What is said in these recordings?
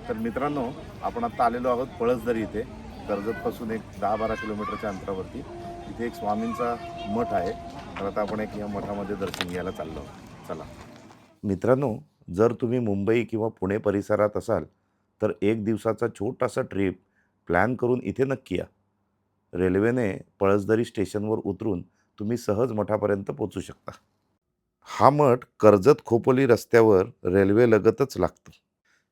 तर मित्रांनो, आपण आता आलेलो आहोत पळसदरी इथे, कर्जतपासून एक 10-12 किलोमीटरच्या अंतरावरती. इथे एक स्वामींचा मठ आहे. तर आता आपण एक या मठामध्ये दर्शन घ्यायला चाललो आहोत. चला. मित्रांनो, जर तुम्ही मुंबई किंवा पुणे परिसरात असाल तर एक दिवसाचा छोटासा ट्रिप प्लॅन करून इथे नक्की या. रेल्वेने पळसदरी स्टेशनवर उतरून तुम्ही सहज मठापर्यंत पोहोचू शकता. हा मठ कर्जत खोपोली रस्त्यावर रेल्वे लगतच लागतो.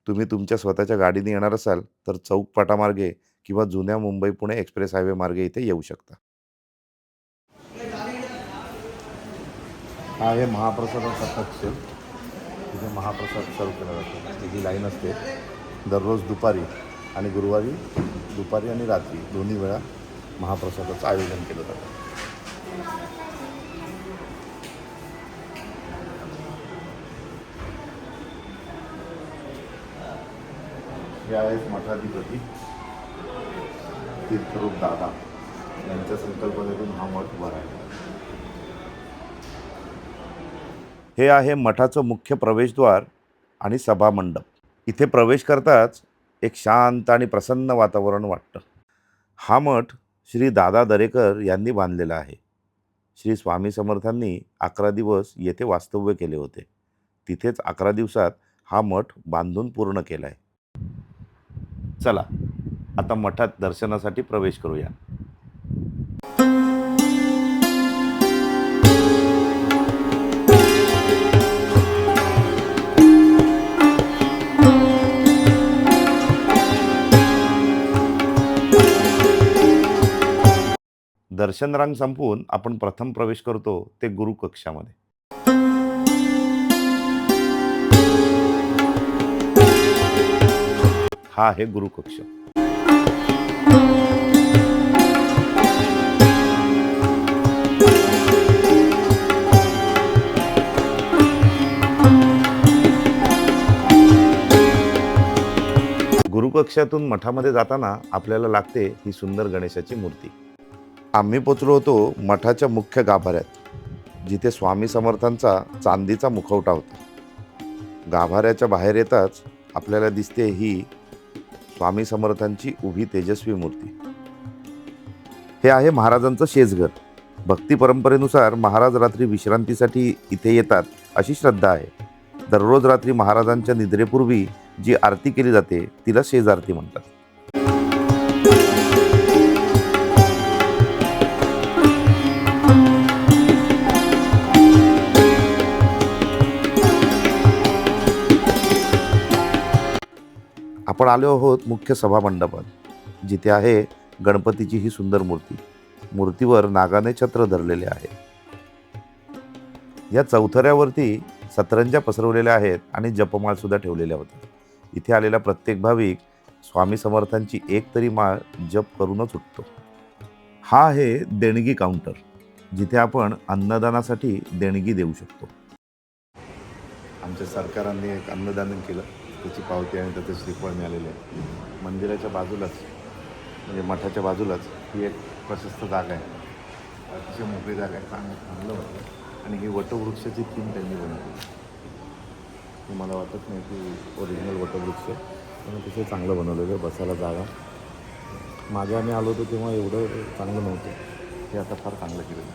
तुम्ही तुमच्या स्वतःच्या गाडीने येणार असाल तर चौकपाटा मार्गे किंवा जुन्या मुंबई पुणे एक्सप्रेस हायवे मार्गे इथे येऊ शकता. हा आहे महाप्रसादाचा कक्ष. तिथे महाप्रसाद सर्व केला जातो. त्याची लाईन असते दररोज दुपारी आणि गुरुवारी दुपारी आणि रात्री दोन्ही वेळा महाप्रसादाचं आयोजन केलं जातं. हे आहेत मठाधिपती तीर्थरूप दादा यांच्या संकल्पनेतून हा मठ उभा आहे. हे आहे मठाचं मुख्य प्रवेशद्वार आणि सभामंडप. इथे प्रवेश करताच एक शांत आणि प्रसन्न वातावरण वाटतं. हा मठ श्री दादा दरेकर यांनी बांधलेला आहे. श्री स्वामी समर्थांनी 11 दिवस येथे वास्तव्य केले होते. तिथेच 11 दिवसात हा मठ बांधून पूर्ण केला आहे. चला आता मठात दर्शनासाठी प्रवेश करूया. दर्शन रांग संपवून आपण प्रथम प्रवेश करतो ते गुरुकक्षामध्ये. हा आहे गुरुकक्ष. गुरुकक्षातून मठामध्ये जाताना आपल्याला लागते ही सुंदर गणेशाची मूर्ती. आम्ही पोचलो होतो मठाच्या मुख्य गाभाऱ्यात, जिथे स्वामी समर्थांचा चांदीचा मुखवटा होता. गाभाऱ्याच्या बाहेर येताच आपल्याला दिसते ही स्वामी समर्थांची उभी तेजस्वी मूर्ती. हे आहे महाराजांचं शेजघर. भक्ती परंपरेनुसार महाराज रात्री विश्रांतीसाठी इथे येतात अशी श्रद्धा आहे. दररोज रात्री महाराजांच्या निद्रेपूर्वी जी आरती केली जाते तिला शेज आरती म्हणतात. आपण आलो आहोत मुख्य सभामंडपात, जिथे आहे गणपतीची ही सुंदर मूर्ती. मूर्तीवर नागाने छत्र धरलेले आहे. या चौथऱ्यावरती सतरंज्या पसरवलेल्या आहेत आणि जपमाळ सुद्धा ठेवलेल्या होत्या. इथे आलेला प्रत्येक भाविक स्वामी समर्थांची एक तरी माळ जप करूनच उठतो. हा आहे देणगी काउंटर, जिथे आपण अन्नदानासाठी देणगी देऊ शकतो. आमच्या सरकारांनी एक अन्नदान केलं, त्याची पावती आणि त्याचं श्रीफळ मिळालेलं आहे. मंदिराच्या बाजूलाच म्हणजे मठाच्या बाजूलाच ही एक प्रशस्त जागा आहे. अतिशय मोकळी जागा आहे. चांगलं वाटलं. आणि ही वटवृक्षाची थीम त्यांनी बनवली. हे मला वाटत नाही की ओरिजिनल वटवृक्ष, पण अतिशय चांगलं बनवलेलं आहे. बसायला जागा. मागे आम्ही आलो होतो तेव्हा एवढं चांगलं नव्हतं. हे आता फार चांगलं केलं आहे.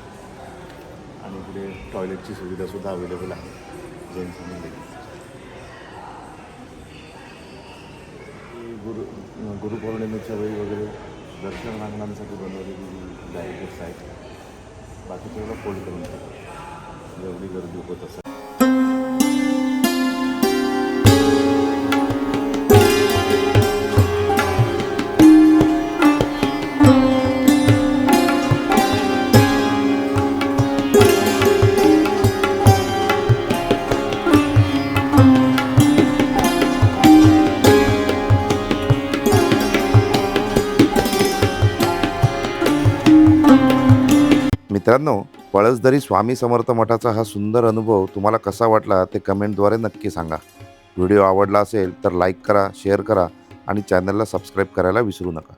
आणि इकडे टॉयलेटची सुविधासुद्धा अवेलेबल आहे जेंट्स आणि लेडीज. गुरुपौर्णिमेच्या वेळी वगैरे दर्शन रांगणांसाठी बनवलेली बॅरिकेड्स आहेत. बाकीच्या वेळेला फोल्ड करून टाकतात एवढी गर्दी होत असेल. मित्रांनो, पळसदरी स्वामी समर्थ मठाचा हा सुंदर अनुभव तुम्हाला कसा वाटला ते कमेंटद्वारे नक्की सांगा. व्हिडिओ आवडला असेल तर लाईक करा, शेअर करा आणि चॅनलला सबस्क्राईब करायला विसरू नका.